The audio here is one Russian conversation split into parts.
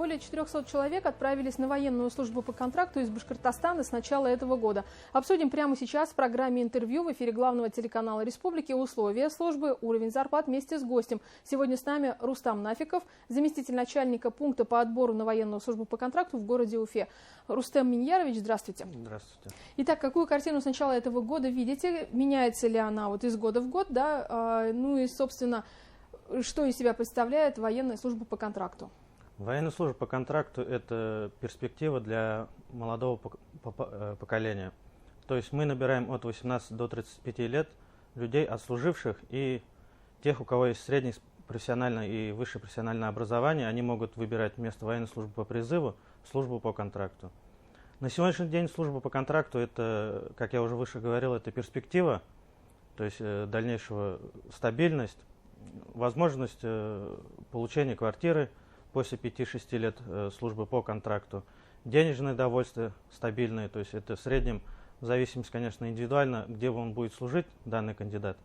более 400 человек отправились на военную службу по контракту из Башкортостана с начала этого года. Обсудим прямо сейчас в программе интервью в эфире главного телеканала Республики условия службы, уровень зарплат вместе с гостем. Сегодня с нами Рустам Нафиков, заместитель начальника пункта по отбору на военную службу по контракту в городе Уфе. Рустем Миньярович, здравствуйте. Здравствуйте. Итак, какую картину с начала этого года видите? Меняется ли она вот из года в год, да? Ну и, собственно, что из себя представляет военная служба по контракту? Военная служба по контракту – это перспектива для молодого поколения. То есть мы набираем от 18 до 35 лет людей, отслуживших, и тех, у кого есть среднее профессиональное и высшее профессиональное образование, они могут выбирать вместо военной службы по призыву службу по контракту. На сегодняшний день служба по контракту – это, как я уже выше говорил, это перспектива, то есть дальнейшего стабильность, возможность получения квартиры после 5-6 лет службы по контракту, денежное довольствие стабильное, то есть это в среднем, в зависимости, конечно, индивидуально, где он будет служить, данный кандидат,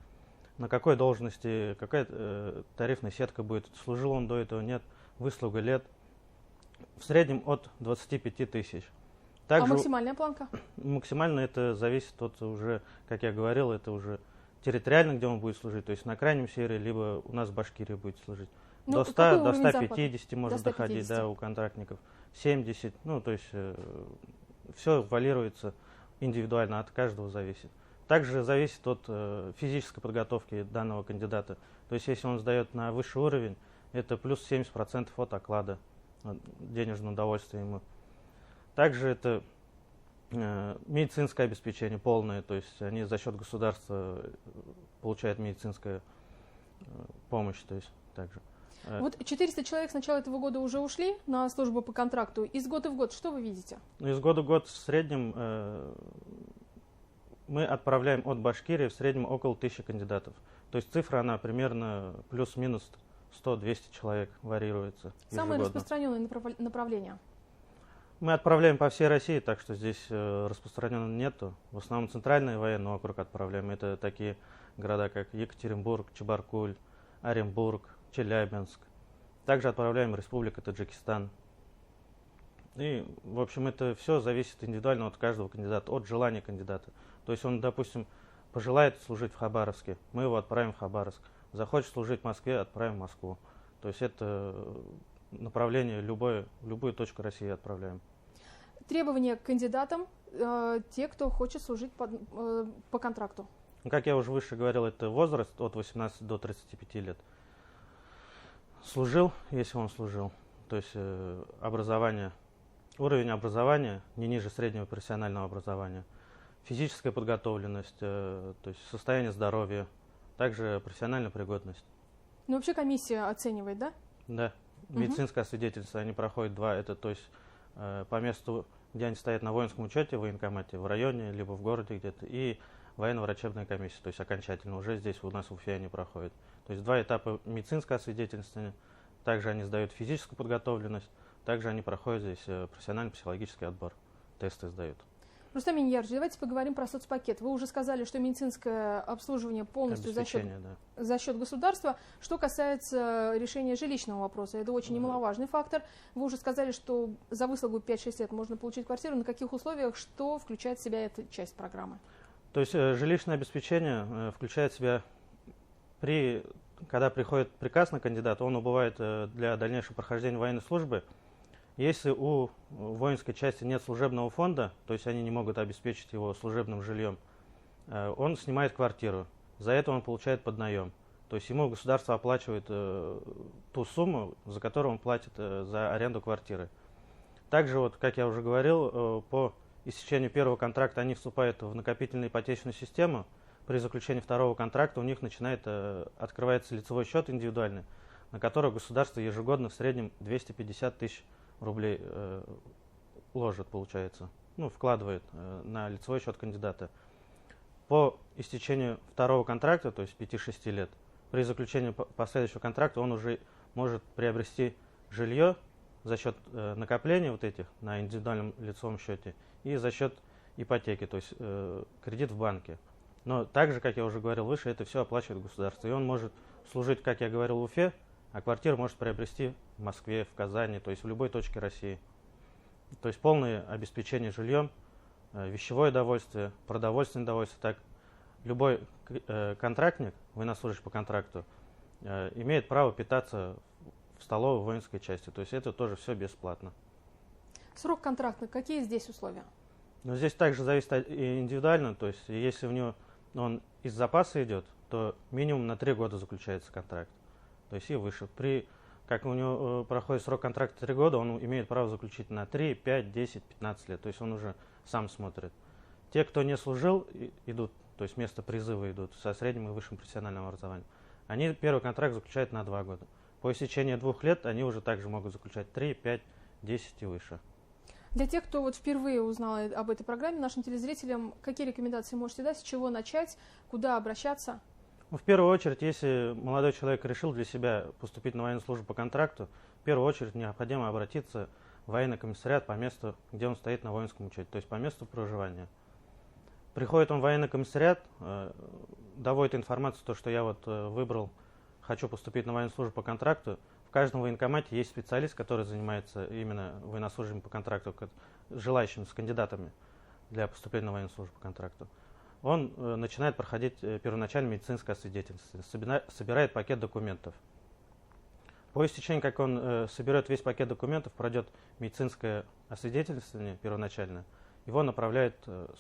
на какой должности, какая тарифная сетка будет, служил он до этого, нет, выслуга лет, в среднем от 25 тысяч. Также, максимальная планка? Максимально это зависит от уже, как я говорил, это уже территориально, где он будет служить, то есть на крайнем севере, либо у нас в Башкирии будет служить. Ну, до 100, до 150 зарплаты? может доходить, да, у контрактников. 70, ну, то есть все варьируется индивидуально, от каждого зависит. Также зависит от физической подготовки данного кандидата. То есть если он сдает на высший уровень, это плюс 70% от оклада, денежного удовольствия ему. Также это медицинское обеспечение полное, то есть они за счет государства получают медицинскую помощь, то есть также. Вот 400 человек с начала этого года уже ушли на службу по контракту. Из года в год что вы видите? Из года в год в среднем мы отправляем от Башкирии в среднем около 1000 кандидатов. То есть цифра, она примерно плюс-минус 100-200 человек варьируется. Самое распространенное направление? Мы отправляем по всей России, так что здесь распространенного нету. В основном центральный военный округ отправляем. Это такие города, как Екатеринбург, Чебаркуль, Оренбург, Челябинск. Также отправляем Республика Таджикистан. И, в общем, это все зависит индивидуально от каждого кандидата, от желания кандидата. То есть он, допустим, пожелает служить в Хабаровске, мы его отправим в Хабаровск. Захочет служить в Москве, отправим в Москву. То есть это направление, любую точку России отправляем. Требования к кандидатам, те, кто хочет служить по контракту? Как я уже выше говорил, это возраст от 18 до 35 лет. Служил, если он служил, то есть образование, уровень образования не ниже среднего профессионального образования, физическая подготовленность, то есть состояние здоровья, также профессиональная пригодность. Ну, вообще комиссия оценивает, да? Да. Медицинское свидетельство они проходят два, это то есть по месту, где они стоят на воинском учете, в военкомате, в районе, либо в городе где-то, и военно-врачебная комиссия, то есть окончательно, уже здесь у нас в Уфе они проходят. То есть два этапа медицинского свидетельствования, также они сдают физическую подготовленность, также они проходят здесь профессионально-психологический отбор, тесты сдают. Рустам Миньярович, давайте поговорим про соцпакет. Вы уже сказали, что медицинское обслуживание полностью за счет государства. Что касается решения жилищного вопроса, это очень немаловажный фактор. Вы уже сказали, что за выслугу 5-6 лет можно получить квартиру. На каких условиях, что включает в себя эта часть программы? То есть жилищное обеспечение включает в себя, когда приходит приказ на кандидата, он убывает для дальнейшего прохождения военной службы. Если у воинской части нет служебного фонда, то есть они не могут обеспечить его служебным жильем, он снимает квартиру. За это он получает поднаем. То есть ему государство оплачивает ту сумму, за которую он платит за аренду квартиры. Также, вот, как я уже говорил, по истечению первого контракта они вступают в накопительную ипотечную систему. При заключении второго контракта у них открывается лицевой счет индивидуальный, на который государство ежегодно в среднем 250 тысяч рублей ложит, получается, вкладывает на лицевой счет кандидата. По истечению второго контракта, то есть 5-6 лет, при заключении последующего контракта он уже может приобрести жилье за счет накопления вот этих на индивидуальном лицевом счете и за счет ипотеки, то есть кредит в банке. Но также, как я уже говорил выше, это все оплачивает государство. И он может служить, как я говорил, в Уфе, а квартиру может приобрести в Москве, в Казани, то есть в любой точке России. То есть полное обеспечение жильем, вещевое довольствие, продовольственное довольствие. Так, любой контрактник, военнослужащий по контракту, имеет право питаться в столовой воинской части. То есть это тоже все бесплатно. Срок контракта, какие здесь условия? Но здесь также зависит индивидуально. То есть если у него он из запаса идет, то минимум на 3 года заключается контракт. То есть и выше. Как у него проходит срок контракта 3 года, он имеет право заключить на 3, 5, 10, 15 лет. То есть он уже сам смотрит. Те, кто не служил, идут, то есть вместо призыва идут со средним и высшим профессиональным образованием. Они первый контракт заключают на 2 года. По истечении 2 лет они уже также могут заключать 3, 5, 10 и выше. Для тех, кто вот впервые узнал об этой программе, нашим телезрителям какие рекомендации можете дать, с чего начать, куда обращаться? В первую очередь, если молодой человек решил для себя поступить на военную службу по контракту, в первую очередь необходимо обратиться в военный комиссариат по месту, где он стоит на воинском учете, то есть по месту проживания. Приходит он в военный комиссариат, доводит информацию, то, что я вот выбрал, хочу поступить на военную службу по контракту. В каждом военкомате есть специалист, который занимается именно военнослужащими по контракту, желающими, с кандидатами для поступления на военную службу по контракту. Он начинает проходить первоначальное медицинское освидетельствование, собирает пакет документов. По истечении, как он соберет весь пакет документов, пройдет медицинское освидетельствование первоначальное, его направляют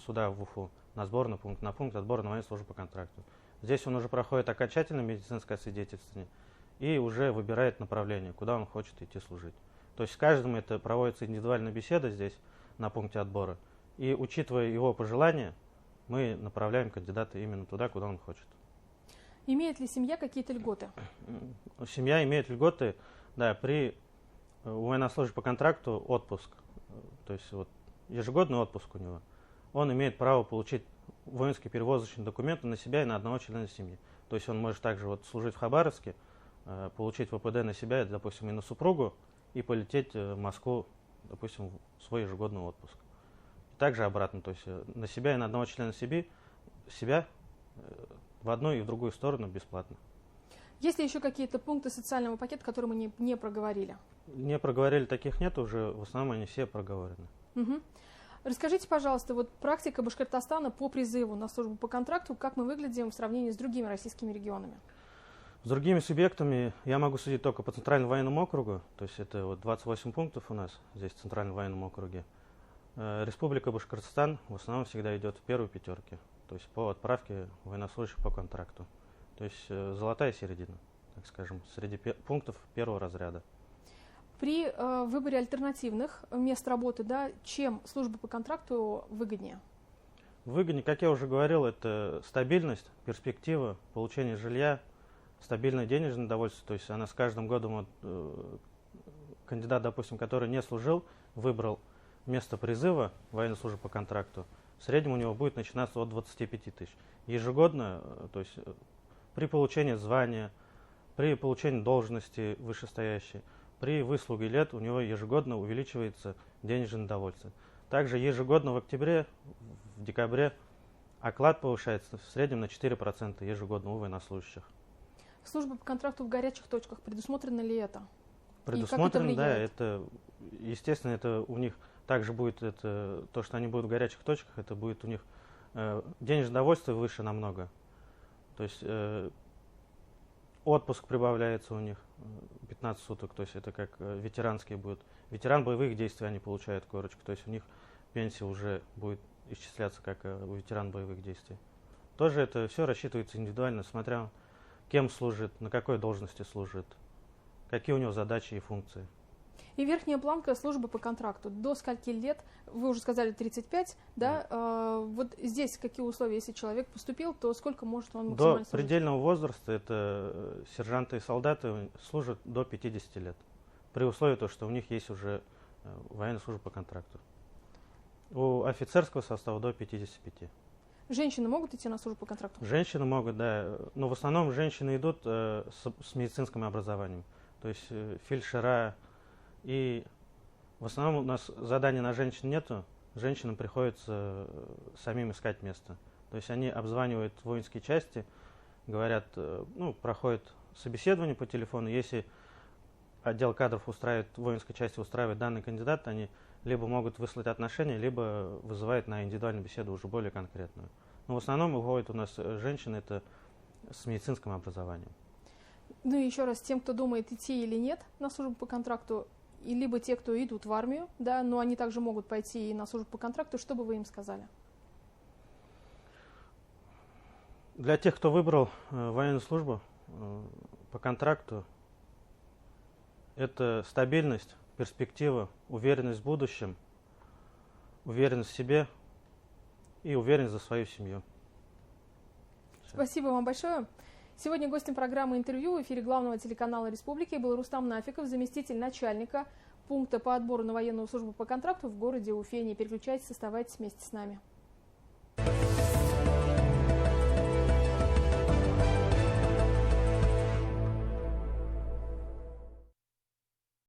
сюда, в Уфу, на пункт отбора на военную службу по контракту. Здесь он уже проходит окончательное медицинское освидетельствование и уже выбирает направление, куда он хочет идти служить. То есть с каждым это проводится индивидуальная беседа здесь, на пункте отбора, и учитывая его пожелания, мы направляем кандидата именно туда, куда он хочет. Имеет ли семья какие-то льготы? Семья имеет льготы, да, при военнослужащем по контракту отпуск, то есть вот ежегодный отпуск у него. Он имеет право получить воинские перевозочные документы на себя и на одного члена семьи. То есть он может также вот служить в Хабаровске, получить ВПД на себя, допустим, и на супругу, и полететь в Москву, допустим, в свой ежегодный отпуск. Также обратно, то есть на себя и на одного члена себя в одну и в другую сторону бесплатно. Есть ли еще какие-то пункты социального пакета, которые мы не проговорили? Не проговорили, таких нет, уже в основном они все проговорены. Угу. Расскажите, пожалуйста, вот практика Башкортостана по призыву на службу по контракту, как мы выглядим в сравнении с другими российскими регионами? С другими субъектами я могу судить только по Центральному военному округу, то есть это вот 28 пунктов у нас здесь в Центральном военном округе. Республика Башкортостан в основном всегда идет в первой пятерке, то есть по отправке военнослужащих по контракту. То есть золотая середина, так скажем, среди пунктов первого разряда. При выборе альтернативных мест работы, да, чем служба по контракту выгоднее? Выгоднее, как я уже говорил, это стабильность, перспектива, получение жилья, стабильное денежное довольствие. То есть она с каждым годом, кандидат, допустим, который не служил, выбрал место призыва военной службы по контракту, в среднем у него будет начинаться от 25 тысяч. Ежегодно, то есть при получении звания, при получении должности вышестоящей, при выслуге лет у него ежегодно увеличивается денежное довольствие. Также ежегодно в октябре, в декабре оклад повышается в среднем на 4% ежегодно у военнослужащих. Служба по контракту в горячих точках, предусмотрено ли это? Предусмотрено, да, это, естественно, это у них также будет, это, то, что они будут в горячих точках, это будет у них денежное довольствие выше намного. То есть отпуск прибавляется у них 15 суток, то есть это как ветеранские будут. Ветеран боевых действий они получают корочку, то есть у них пенсия уже будет исчисляться как у ветеран боевых действий. Тоже это все рассчитывается индивидуально, смотря кем служит, на какой должности служит, какие у него задачи и функции. И верхняя планка службы по контракту. До скольки лет, вы уже сказали 35, да? Вот здесь какие условия, если человек поступил, то сколько может он максимально служить? До предельного возраста это сержанты и солдаты служат до 50 лет. При условии, что у них есть уже военная служба по контракту. У офицерского состава до 55. Женщины могут идти на службу по контракту? Женщины могут, да. Но в основном женщины идут с медицинским образованием. То есть фельдшера. И в основном у нас заданий на женщин нету. Женщинам приходится самим искать место. То есть они обзванивают воинские части, говорят, проходят собеседование по телефону. Если отдел кадров устраивает, в воинской части устраивает данный кандидат, они либо могут выслать отношения, либо вызывают на индивидуальную беседу уже более конкретную. Но в основном выходят у нас женщины это с медицинским образованием. Ну и еще раз, тем, кто думает, идти или нет на службу по контракту, и либо те, кто идут в армию, да, но они также могут пойти и на службу по контракту, что бы вы им сказали? Для тех, кто выбрал военную службу по контракту, это стабильность, перспектива, уверенность в будущем, уверенность в себе и уверенность за свою семью. Спасибо вам большое. Сегодня гостем программы «Интервью» в эфире главного телеканала Республики был Рустам Нафиков, заместитель начальника пункта по отбору на военную службу по контракту в городе Уфе. Не переключайтесь, оставайтесь вместе с нами.